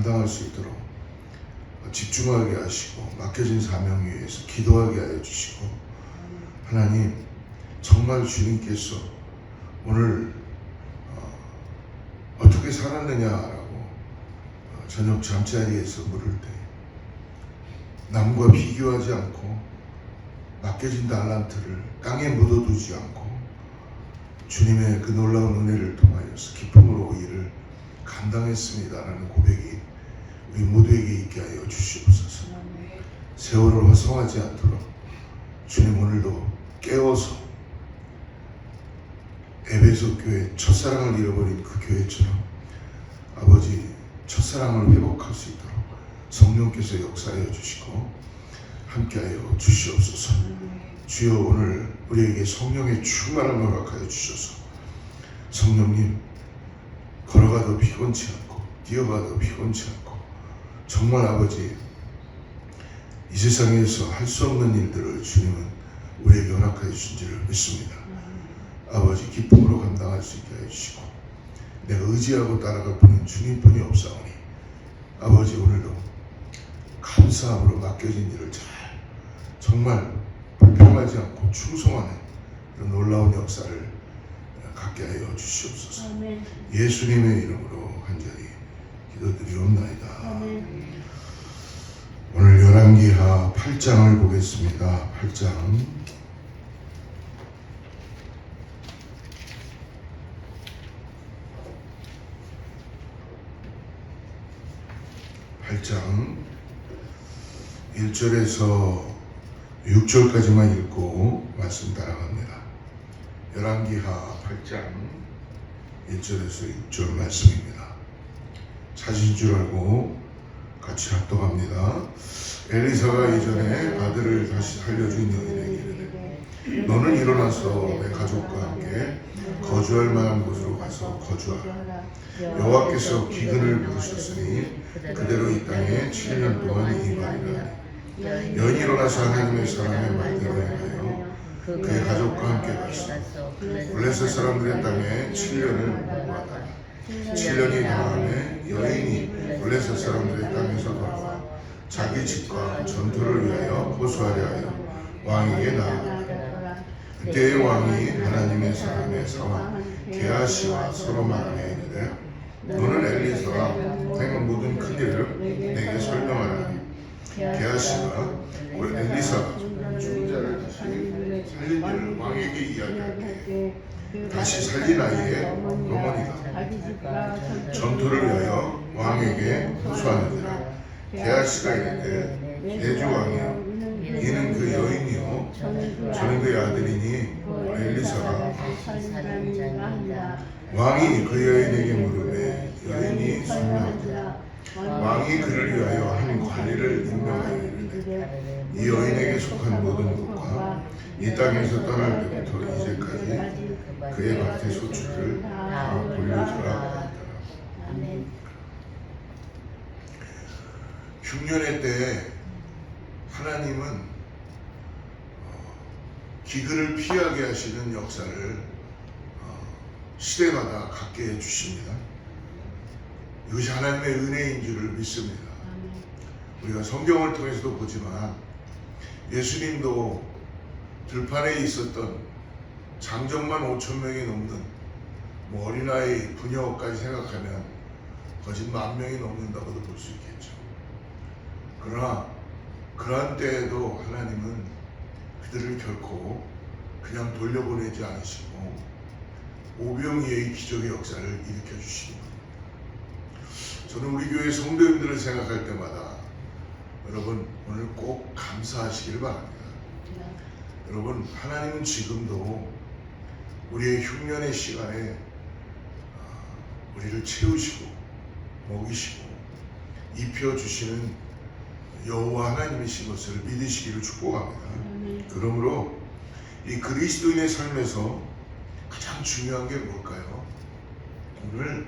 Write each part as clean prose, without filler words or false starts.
감당할 수 있도록 집중하게 하시고 맡겨진 사명 위에서 기도하게 하여 주시고, 하나님 정말 주님께서 오늘 어떻게 살았느냐라고 저녁 잠자리에서 물을 때 남과 비교하지 않고 맡겨진 달란트를 땅에 묻어두지 않고 주님의 그 놀라운 은혜를 통하여서 기쁨으로 이 일을 감당했습니다라는 고백이 우리 모두에게 있게 하여 주시옵소서. 세월을 허송하지 않도록 주님 오늘도 깨워서 에베소 교회 첫사랑을 잃어버린 그 교회처럼 아버지 첫사랑을 회복할 수 있도록 성령께서 역사하여 주시고 함께하여 주시옵소서. 주여 오늘 우리에게 성령의 충만함을 허락하여 주셔서 성령님 걸어가도 피곤치 않고 뛰어가도 피곤치 않고 정말 아버지 이 세상에서 할 수 없는 일들을 주님은 우리에게 허락하여 주신 줄을 믿습니다. 아버지 기쁨으로 감당할 수 있게 해주시고 내가 의지하고 따라갈 분은 주님뿐이 없사오니 아버지 오늘도 감사함으로 맡겨진 일을 잘 정말 불평하지 않고 충성하는 그런 놀라운 역사를 갖게 하여 주시옵소서. 아멘. 예수님의 이름으로 간절히 기도드리옵나이다. 아멘. 오늘 열왕기하 8장을 보겠습니다. 8장 1절에서 6절까지만 읽고 말씀 따라갑니다. 열왕기하 8장 1절에서 6절 말씀입니다. 찾으신 줄 알고 같이 합독합니다. 엘리사가 이전에 아들을 다시 살려준 여인에게 이르되 너는 일어나서 내 가족과 함께 거주할 만한 곳으로 가서 거주하라. 여호와께서 기근을 부으셨으니 그대로 이 땅에 7년 동안 이발이라. 여인이 일어나서 하나님의 사람의 말대로 행하여 그의 가족과 함께 갔어. 블레셋 사람들의 땅에 7년을 거주하다. 7년이 다음에 여인이 블레셋 사람들의 땅에서 돌아와 자기 집과 전투를 위하여 호소하려 하여 왕에게 나아갔다. 그때의 왕이 하나님의 사람의 사원 게하시와 서로 말하여 이르되 너는 엘리사가 행한 모든 큰 일을 내게 설명하라. 게하시가 엘리사가 죽은 자를 다시 살린 일을 왕에게 이야기하되 다시 살린 아이의 어머니가 전투를 위하여 왕에게 호소하느니라. 게하시가 이르되 내 주 왕이여 이는 그 여인이요 저는 그의 아들이니 엘리사가 왕이 그 여인에게 물으매 여인이 설명하되 왕이 그를 위하여 한 관리를 임명하여 이르되 이 여인에게 속한 모든 것과 이 땅에서 떠날 때부터 이제까지 그의 밭의 소출을 다 돌려주라. 흉년의 때에 하나님은 기근을 피하게 하시는 역사를 시대마다 갖게 해주십니다. 이것이 하나님의 은혜인 줄을 믿습니다. 우리가 성경을 통해서도 보지만 예수님도 들판에 있었던 장정만 5,000명이 넘는 어린아이 부녀까지 생각하면 거짓 10,000명이 넘는다고도 볼 수 있겠죠. 그러나 그러한 때에도 하나님은 그들을 결코 그냥 돌려보내지 않으시고 오병이어의 기적의 역사를 일으켜 주십니다. 저는 우리 교회 성도님들을 생각할 때마다 여러분 오늘 꼭 감사하시길 바랍니다. 여러분 하나님은 지금도 우리의 흉년의 시간에 우리를 채우시고 먹이시고 입혀주시는 여호와 하나님이신 것을 믿으시기를 축복합니다. 그러므로 이 그리스도인의 삶에서 가장 중요한 게 뭘까요? 오늘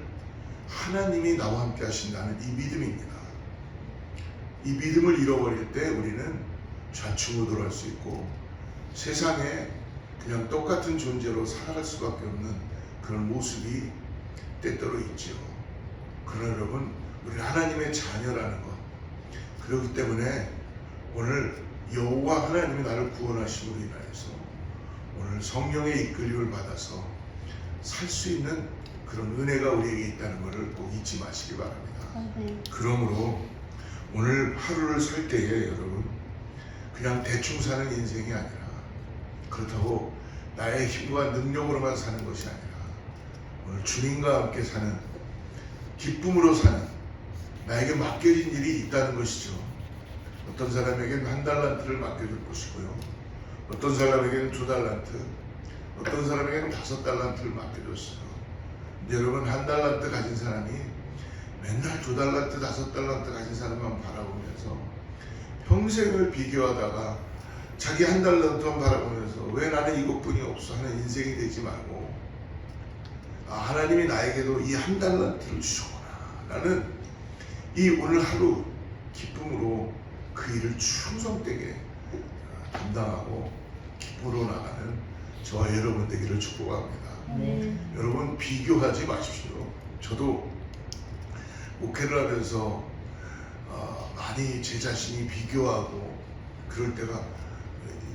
하나님이 나와 함께 하신다는 이 믿음입니다. 이 믿음을 잃어버릴 때 우리는 좌충우돌할 수 있고 세상에 그냥 똑같은 존재로 살아갈 수밖에 없는 그런 모습이 때때로 있죠. 그러나 여러분 우리는 하나님의 자녀라는 것. 그렇기 때문에 오늘 여호와 하나님이 나를 구원하심으로 인하여서 오늘 성령의 이끌림을 받아서 살 수 있는 그런 은혜가 우리에게 있다는 것을 꼭 잊지 마시기 바랍니다. 그러므로 오늘 하루를 살 때에 여러분 그냥 대충 사는 인생이 아니라 그렇다고 나의 힘과 능력으로만 사는 것이 아니라 오늘 주님과 함께 사는 기쁨으로 사는 나에게 맡겨진 일이 있다는 것이죠. 어떤 사람에게는 1달란트를 맡겨줄 것이고요. 어떤 사람에게는 2달란트, 어떤 사람에게는 5달란트를 맡겨줬어요. 여러분 1달란트 가진 사람이 맨날 2달란트, 5달란트 가진 사람만 바라보면서 평생을 비교하다가 자기 1달란트만 바라보면서 왜 나는 이것뿐이 없어 하는 인생이 되지 말고 하나님이 나에게도 이 1달란트를 주셨구나. 나는 이 오늘 하루 기쁨으로 그 일을 충성되게 담당하고 기쁨으로 나가는 저와 여러분 되기를 축복합니다. 여러분 비교하지 마십시오. 저도 목회를 하면서 많이 제 자신이 비교하고 그럴 때가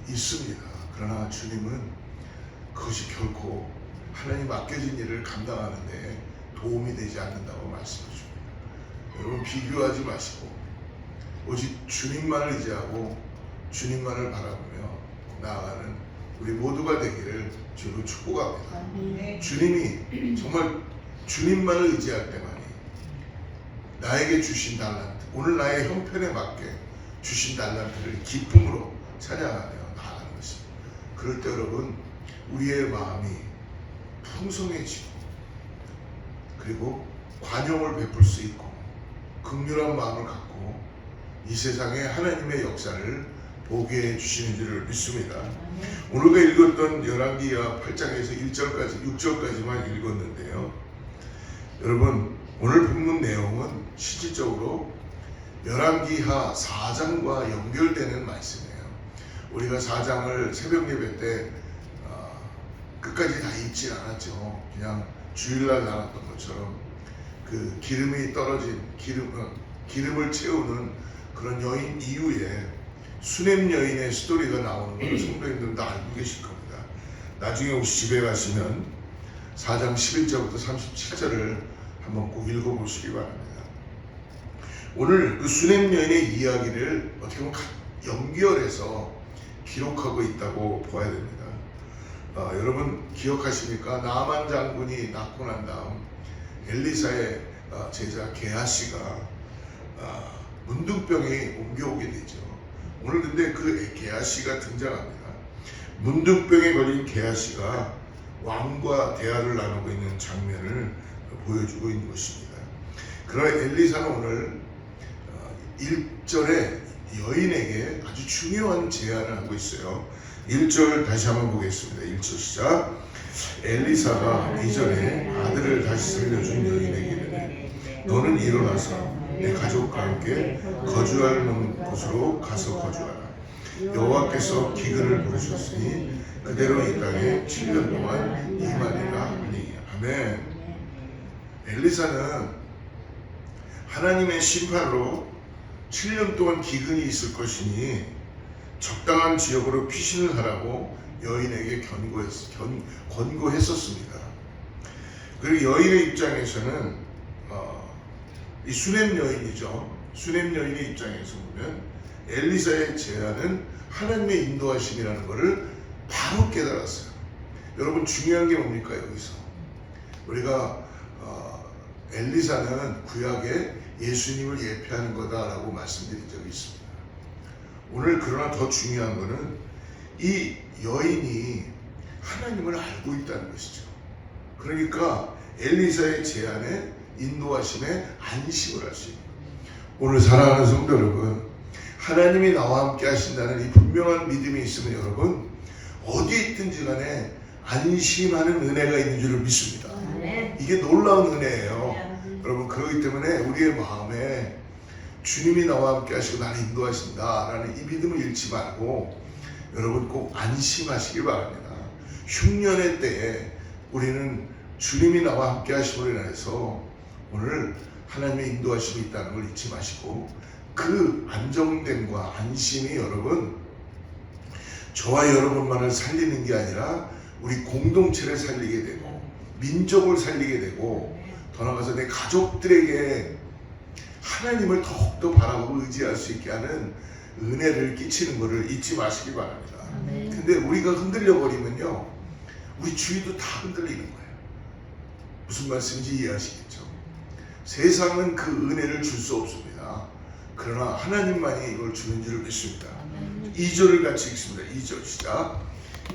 있습니다. 그러나 주님은 그것이 결코 하나님 맡겨진 일을 감당하는 데 도움이 되지 않는다고 말씀해 줍니다. 여러분 비교하지 마시고 오직 주님만을 의지하고 주님만을 바라보며 나아가는 우리 모두가 되기를 주로 축복합니다. 주님이 정말 주님만을 의지할 때만이 나에게 주신 달란트, 오늘 나의 형편에 맞게 주신 달란트를 기쁨으로 찬양하며 나아가는 것입니다. 그럴 때 여러분 우리의 마음이 풍성해지고 그리고 관용을 베풀 수 있고 긍휼한 마음을 갖고 이 세상에 하나님의 역사를 보게 해주시는 줄을 믿습니다. 오늘가 읽었던 열왕기하 8장에서 1절까지 6절까지만 읽었는데요. 여러분 오늘 본문 내용은 실질적으로 열왕기하 4장과 연결되는 말씀이에요. 우리가 4장을 새벽 예배 때 끝까지 다 읽진 않았죠. 그냥 주일날 나눴던 것처럼 그 기름이 떨어진 기름을 채우는 그런 여인 이후에 수넴 여인의 스토리가 나오는 걸 성도님들은 다 알고 계실 겁니다. 나중에 혹시 집에 가시면 4장 11절부터 37절을 한번 꼭 읽어보시기 바랍니다. 오늘 그 수넴 여인의 이야기를 어떻게 보면 연결해서 기록하고 있다고 봐야 됩니다. 여러분 기억하십니까? 나만 장군이 낳고 난 다음 엘리사의 제자 게하시가 문둥병이 옮겨오게 되죠. 오늘 근데 그 게하시가 등장합니다. 문둥병에 걸린 게하시가 왕과 대화를 나누고 있는 장면을 보여주고 있는 것입니다. 그러나 엘리사는 오늘 1절에 여인에게 아주 중요한 제안을 하고 있어요. 1절 다시 한번 보겠습니다. 1절 시작. 엘리사가 이전에 아들을 다시 살려준 여인에게 이르되 너는 일어나서 내 가족과 함께 거주할 곳으로 가서 거주하라. 여호와께서 기근을 부르셨으니 그대로 이 땅에 7년 동안 임하리라 하니. 아멘. 엘리사는 하나님의 심판으로 7년 동안 기근이 있을 것이니 적당한 지역으로 피신을 하라고 여인에게 권고했었습니다. 그리고 여인의 입장에서는 이 수넴 여인이죠. 수넴 여인의 입장에서 보면 엘리사의 제안은 하나님의 인도하심이라는 것을 바로 깨달았어요. 여러분 중요한 게 뭡니까? 여기서 우리가 엘리사는 구약에 예수님을 예표하는 거다라고 말씀드린 적이 있습니다. 오늘 그러나 더 중요한 것은 이 여인이 하나님을 알고 있다는 것이죠. 그러니까 엘리사의 제안에 인도하심에 안심을 할 수 있는 거예요. 오늘 사랑하는 성도 여러분, 하나님이 나와 함께 하신다는 이 분명한 믿음이 있으면 여러분 어디에 있든지 간에 안심하는 은혜가 있는 줄을 믿습니다. 이게 놀라운 은혜예요. 여러분 그렇기 때문에 우리의 마음에 주님이 나와 함께 하시고 나를 인도하신다라는 이 믿음을 잃지 말고 여러분 꼭 안심하시기 바랍니다. 흉년의 때에 우리는 주님이 나와 함께 하심으로 인해서 오늘 하나님의 인도하심이 있다는 걸 잊지 마시고, 그 안정됨과 안심이 여러분 저와 여러분만을 살리는 게 아니라 우리 공동체를 살리게 되고 민족을 살리게 되고, 더 나아가서 내 가족들에게 하나님을 더욱더 바라보고 의지할 수 있게 하는 은혜를 끼치는 것을 잊지 마시기 바랍니다. 근데 우리가 흔들려 버리면요, 우리 주위도 다 흔들리는 거예요. 무슨 말씀인지 이해하시겠죠? 세상은 그 은혜를 줄 수 없습니다. 그러나 하나님만이 이걸 주는 줄 믿습니다. 2절을 같이 읽습니다. 2절 시작.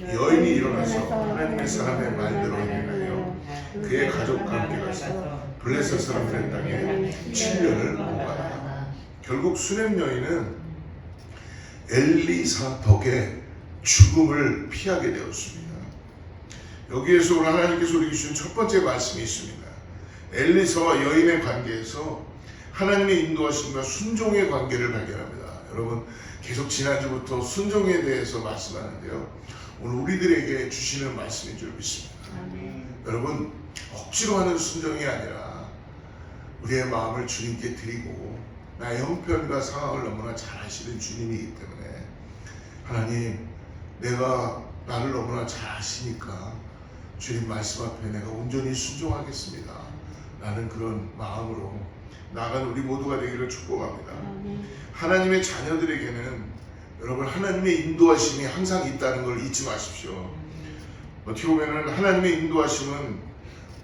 여인이 일어나서 하나님의 사람의 말대로 행하여 그의 가족과 함께 가서 블레셋 사람들의 땅에 7년을 묵었다. 결국 수넴 여인은 엘리사 덕에 죽음을 피하게 되었습니다. 여기에서 오늘 하나님께서 우리에게 주신 첫 번째 말씀이 있습니다. 엘리사와 여인의 관계에서 하나님의 인도하심과 순종의 관계를 발견합니다. 여러분, 계속 지난주부터 순종에 대해서 말씀하는데요, 오늘 우리들에게 주시는 말씀인 줄 믿습니다. 여러분, 억지로 하는 순종이 아니라 우리의 마음을 주님께 드리고, 나의 형편과 상황을 너무나 잘 아시는 주님이기 때문에, 하나님, 내가 나를 너무나 잘 아시니까 주님 말씀 앞에 내가 온전히 순종하겠습니다 라는 그런 마음으로 나아가는 우리 모두가 되기를 축복합니다. 하나님의 자녀들에게는 여러분, 하나님의 인도하심이 항상 있다는 걸 잊지 마십시오. 어떻게 보면 하나님의 인도하심은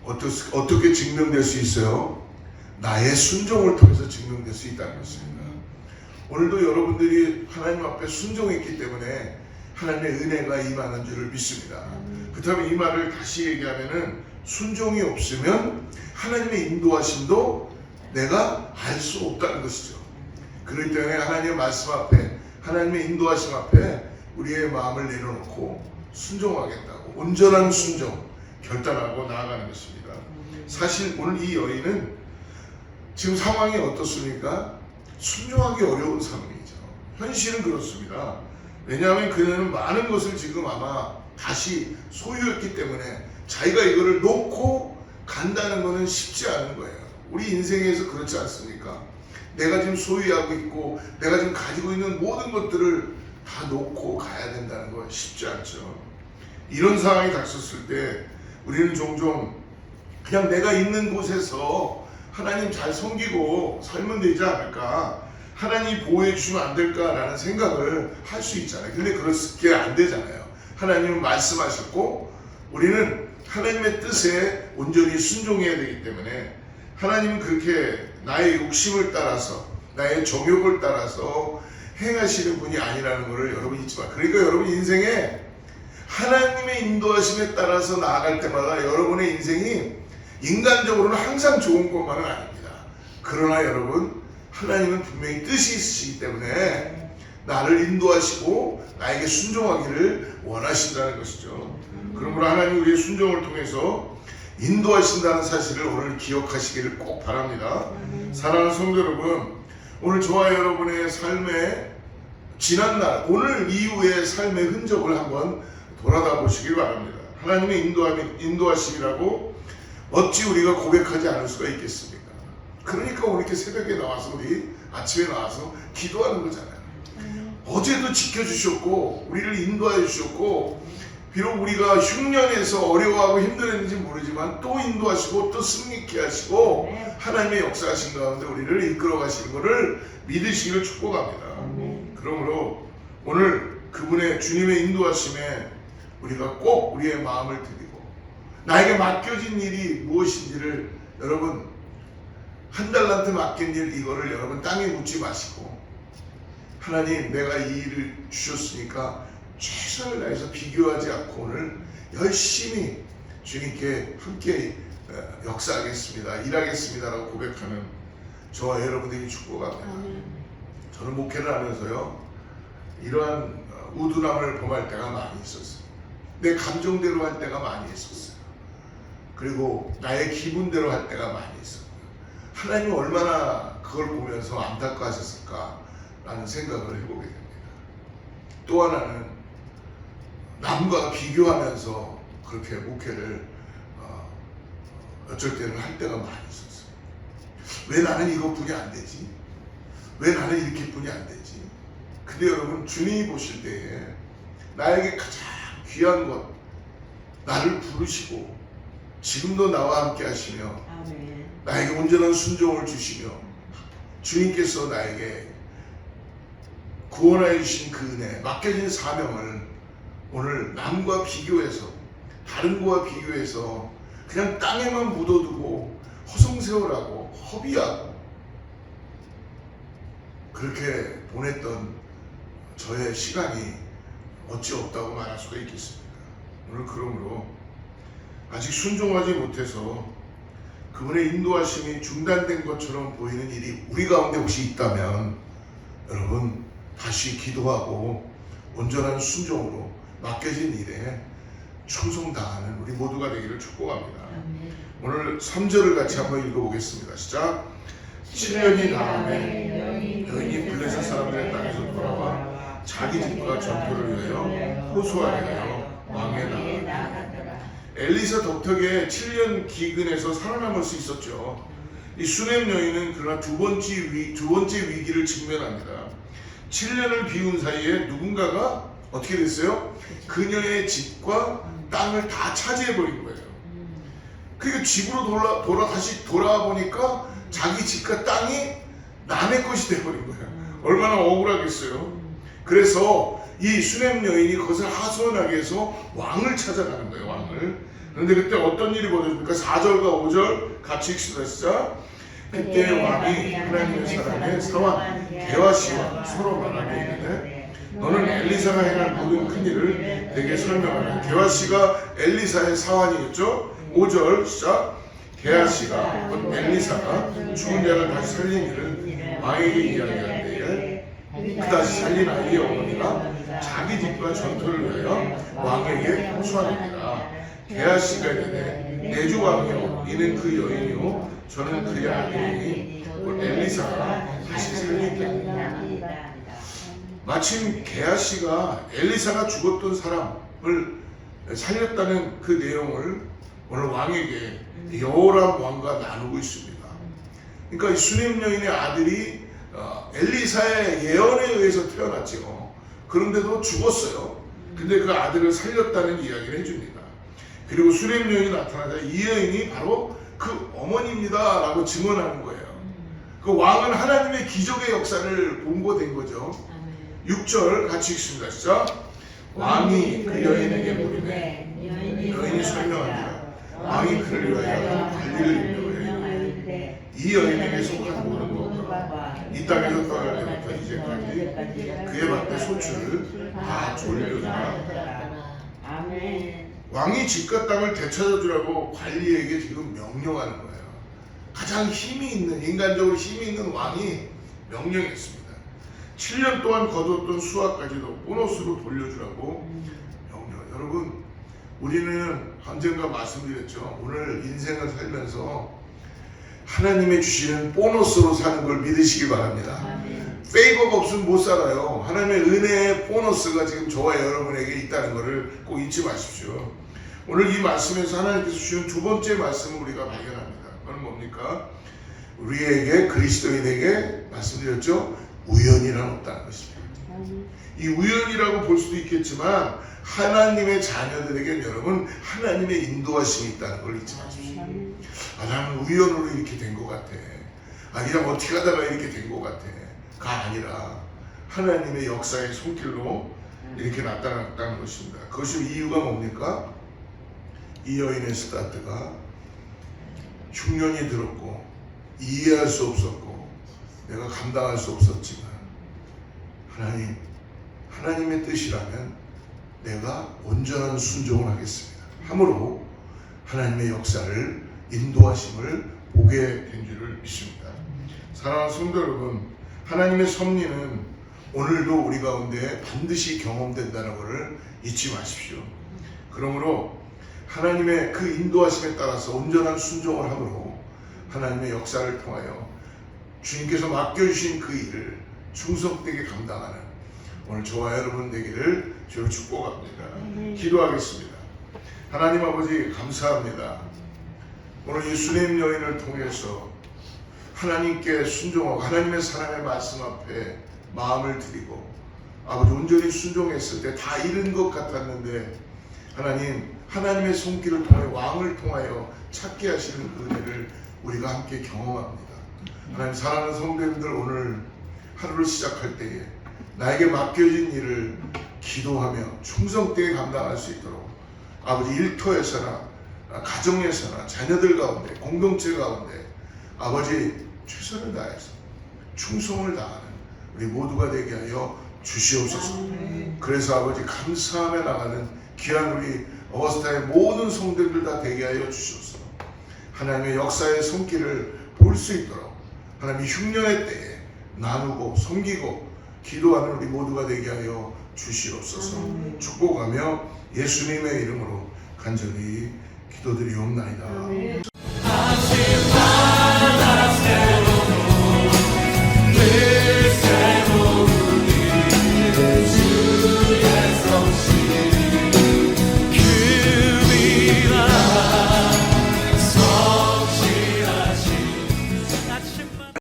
어떻게 증명될 수 있어요? 나의 순종을 통해서 증명될 수 있다는 것입니다. 오늘도 여러분들이 하나님 앞에 순종했기 때문에 하나님의 은혜가 임하는 줄을 믿습니다. 그렇다면 이 말을 다시 얘기하면은, 순종이 없으면 하나님의 인도하심도 내가 알 수 없다는 것이죠. 그렇기 때문에 하나님의 말씀 앞에, 하나님의 인도하심 앞에 우리의 마음을 내려놓고 순종하겠다고, 온전한 순종 결단하고 나아가는 것입니다. 사실 오늘 이 여인은 지금 상황이 어떻습니까? 순종하기 어려운 상황이죠. 현실은 그렇습니다. 왜냐하면 그녀는 많은 것을 지금 아마 다시 소유했기 때문에 자기가 이거를 놓고 간다는 것은 쉽지 않은 거예요. 우리 인생에서 그렇지 않습니까? 내가 지금 소유하고 있고 내가 지금 가지고 있는 모든 것들을 다 놓고 가야 된다는 건 쉽지 않죠. 이런 상황이 닥쳤을 때 우리는 종종 그냥 내가 있는 곳에서 하나님 잘 섬기고 살면 되지 않을까, 하나님 보호해 주시면 안 될까라는 생각을 할 수 있잖아요. 근데 그렇게 안 되잖아요. 하나님은 말씀하셨고 우리는 하나님의 뜻에 온전히 순종해야 되기 때문에, 하나님은 그렇게 나의 욕심을 따라서, 나의 정욕을 따라서 행하시는 분이 아니라는 것을 여러분 잊지 마. 그러니까 여러분 인생에 하나님의 인도하심에 따라서 나아갈 때마다 여러분의 인생이 인간적으로는 항상 좋은 것만은 아닙니다. 그러나 여러분, 하나님은 분명히 뜻이 있으시기 때문에 나를 인도하시고 나에게 순종하기를 원하신다는 것이죠. 그러므로 하나님 우리의 순종을 통해서 인도하신다는 사실을 오늘 기억하시기를 꼭 바랍니다. 사랑하는 성도 여러분, 오늘 저와 여러분의 삶의 지난날, 오늘 이후의 삶의 흔적을 한번 돌아다 보시기 바랍니다. 하나님의 인도하심이라고 어찌 우리가 고백하지 않을 수가 있겠습니까? 그러니까 오늘 이렇게 새벽에 나와서, 우리 아침에 나와서 기도하는 거잖아요. 어제도 지켜주셨고 우리를 인도하여 주셨고, 비록 우리가 흉년에서 어려워하고 힘들었는지 모르지만 또 인도하시고 또 승리케 하시고 하나님의 역사하신 가운데 우리를 이끌어 가시는 것을 믿으시기를 축복합니다. 그러므로 오늘 그분의 주님의 인도하심에 우리가 꼭 우리의 마음을 드리고, 나에게 맡겨진 일이 무엇인지를, 여러분 한 달란트 맡긴 일, 이거를 여러분 땅에 묻지 마시고, 하나님 내가 이 일을 주셨으니까 최선을 다해서 비교하지 않고 오늘 열심히 주님께 함께 역사하겠습니다, 일하겠습니다 라고 고백하는 저와 여러분들이 축복합니다. 저는 목회를 하면서요, 이러한 우둔함을 범할 때가 많이 있었어요. 내 감정대로 할 때가 많이 있었어요. 그리고 나의 기분대로 할 때가 많이 있었고요. 하나님이 얼마나 그걸 보면서 안타까워하셨을까 라는 생각을 해보게 됩니다. 또 하나는 남과 비교하면서 그렇게 목회를 어쩔 때는 할 때가 많이 있었어요. 왜 나는 이것뿐이 안 되지? 왜 나는 이렇게뿐이 안 되지? 근데 여러분, 주님이 보실 때에 나에게 가장 귀한 것, 나를 부르시고 지금도 나와 함께 하시며 아멘. 나에게 온전한 순종을 주시며 주님께서 나에게 구원하여 주신 그 은혜, 맡겨진 사명을 오늘 남과 비교해서, 다른 거와 비교해서 그냥 땅에만 묻어두고 허송세월하고 허비하고 그렇게 보냈던 저의 시간이 어찌 없다고 말할 수가 있겠습니까? 오늘 그러므로 아직 순종하지 못해서 그분의 인도하심이 중단된 것처럼 보이는 일이 우리 가운데 혹시 있다면 여러분, 다시 기도하고 온전한 순종으로 맡겨진 일에 충성당하는 우리 모두가 되기를 축복합니다. 오늘 3절을 같이 한번 읽어보겠습니다. 시작. 7년이 다음에 여인이 블레셋 사람들의 땅에서 돌아와 자기 집과 전토를 위하여 호소하게 되어 왕에 나아갔더라. 엘리사 덕택에 7년 기근에서 살아남을 수 있었죠. 이 수넴 여인은 그러나 두 번째 위기를 직면합니다. 7년을 비운 사이에 누군가가 어떻게 됐어요? 그녀의 집과 땅을 다 차지해버린 거예요. 그러니까 집으로 다시 돌아와 보니까 자기 집과 땅이 남의 것이 돼버린 거예요. 얼마나 억울하겠어요. 그래서 이 수넴 여인이 그것을 하소연하기 위해서 왕을 찾아가는 거예요. 왕을. 그런데 그때 어떤 일이 벌어집니까? 4절과 5절 같이 읽습니다. 그때 왕이 하나님의 사람의 사환 게하시와 서로 말하며 이르되 너는 엘리사가 행한 모든 큰 일을 내게 설명하라. 게하시가 엘리사의 사환이겠죠. 5절 시작. 게하시가 곧 엘리사가 죽은 자를 다시 살린 일을 왕에게 이야기할 때에 그다시 살린 아이의 어머니가 자기 집과 전토를 위하여 왕에게 호소하니라. 게하시가 이르되 내 주 왕이요 이는 그 여인이요 저는 그의 아들이니 곧 엘리사가 다시 살리리라. 마침 게하시가 엘리사가 죽었던 사람을 살렸다는 그 내용을 오늘 왕에게 여호람 왕과 나누고 있습니다. 그러니까 이 수넴 여인의 아들이 엘리사의 예언에 의해서 태어났죠. 그런데도 죽었어요. 근데 그 아들을 살렸다는 이야기를 해줍니다. 그리고 수넴 여인이 나타나자 이 여인이 바로 그 어머니입니다 라고 증언하는 거예요. 그 왕은 하나님의 기적의 역사를 본거된 거죠. 6절 같이 읽습니다. 시작. 왕이 그 여인에게 물으매 여인이 설명하니라. 왕이 그를 위하여 관리를 임명하여 이 여인에게 속한 모든 것과 이 땅에서 떠날 때부터 이제까지 그의 밭의 소출을 다 돌려주라. 아멘. 왕이 집과 땅을 되찾아주라고 관리에게 지금 명령하는 거예요. 가장 힘이 있는, 인간적으로 힘이 있는 왕이 명령했습니다. 7년 동안 거두었던 수확까지도 보너스로 돌려주라고 명령. 여러분, 우리는 언젠가 말씀드렸죠. 오늘 인생을 살면서 하나님의 주시는 보너스로 사는 걸 믿으시기 바랍니다. 페이버가 없으면 못 살아요. 하나님의 은혜의 보너스가 지금 저와 여러분에게 있다는 것을 꼭 잊지 마십시오. 오늘 이 말씀에서 하나님께서 주시는 두 번째 말씀을 우리가 발견합니다. 그건 뭡니까? 우리에게, 그리스도인에게 말씀드렸죠. 우연이란 없다는 것입니다. 이 우연이라고 볼 수도 있겠지만 하나님의 자녀들에게는 여러분 하나님의 인도하심이 있다는 걸 잊지 마십시오. 나는 우연으로 이렇게 된 것 같아. 그냥 어떻게 하다가 이렇게 된 것 같아. 가 아니라 하나님의 역사의 손길로 이렇게 나타났다는 것입니다. 그것이 이유가 뭡니까? 이 여인의 스타트가 흉년이 들었고 이해할 수 없었고 내가 감당할 수 없었지만 하나님의 뜻이라면 내가 온전한 순종을 하겠습니다. 함으로 하나님의 역사를 인도하심을 보게 된 줄을 믿습니다. 사랑하는 성도 여러분, 하나님의 섭리는 오늘도 우리 가운데 반드시 경험된다는 것을 잊지 마십시오. 그러므로 하나님의 그 인도하심에 따라서 온전한 순종을 함으로 하나님의 역사를 통하여 주님께서 맡겨주신 그 일을 충성되게 감당하는 오늘 저와 여러분 되기를 주로 축복합니다. 기도하겠습니다. 하나님 아버지 감사합니다. 오늘 이 수넴 여인을 통해서 하나님께 순종하고 하나님의 사랑의 말씀 앞에 마음을 드리고 아버지 온전히 순종했을 때 다 잃은 것 같았는데 하나님의 손길을 통해 왕을 통하여 찾게 하시는 은혜를 우리가 함께 경험합니다. 하나님 사랑하는 성도님들, 오늘 하루를 시작할 때에 나에게 맡겨진 일을 기도하며 충성되게 감당할 수 있도록 아버지 일터에서나 가정에서나 자녀들 가운데 공동체 가운데 아버지 최선을 다해서 충성을 다하는 우리 모두가 되게 하여 주시옵소서. 그래서 아버지 감사하며 나가는 귀한 우리 어거스타의 모든 성도들 다 되게 하여 주시옵소서. 하나님의 역사의 손길을 볼 수 있도록 하나님의 흉년의 때에 나누고 섬기고 기도하는 우리 모두가 되게 하여 주시옵소서. 축복하며 예수님의 이름으로 간절히 기도드리옵나이다.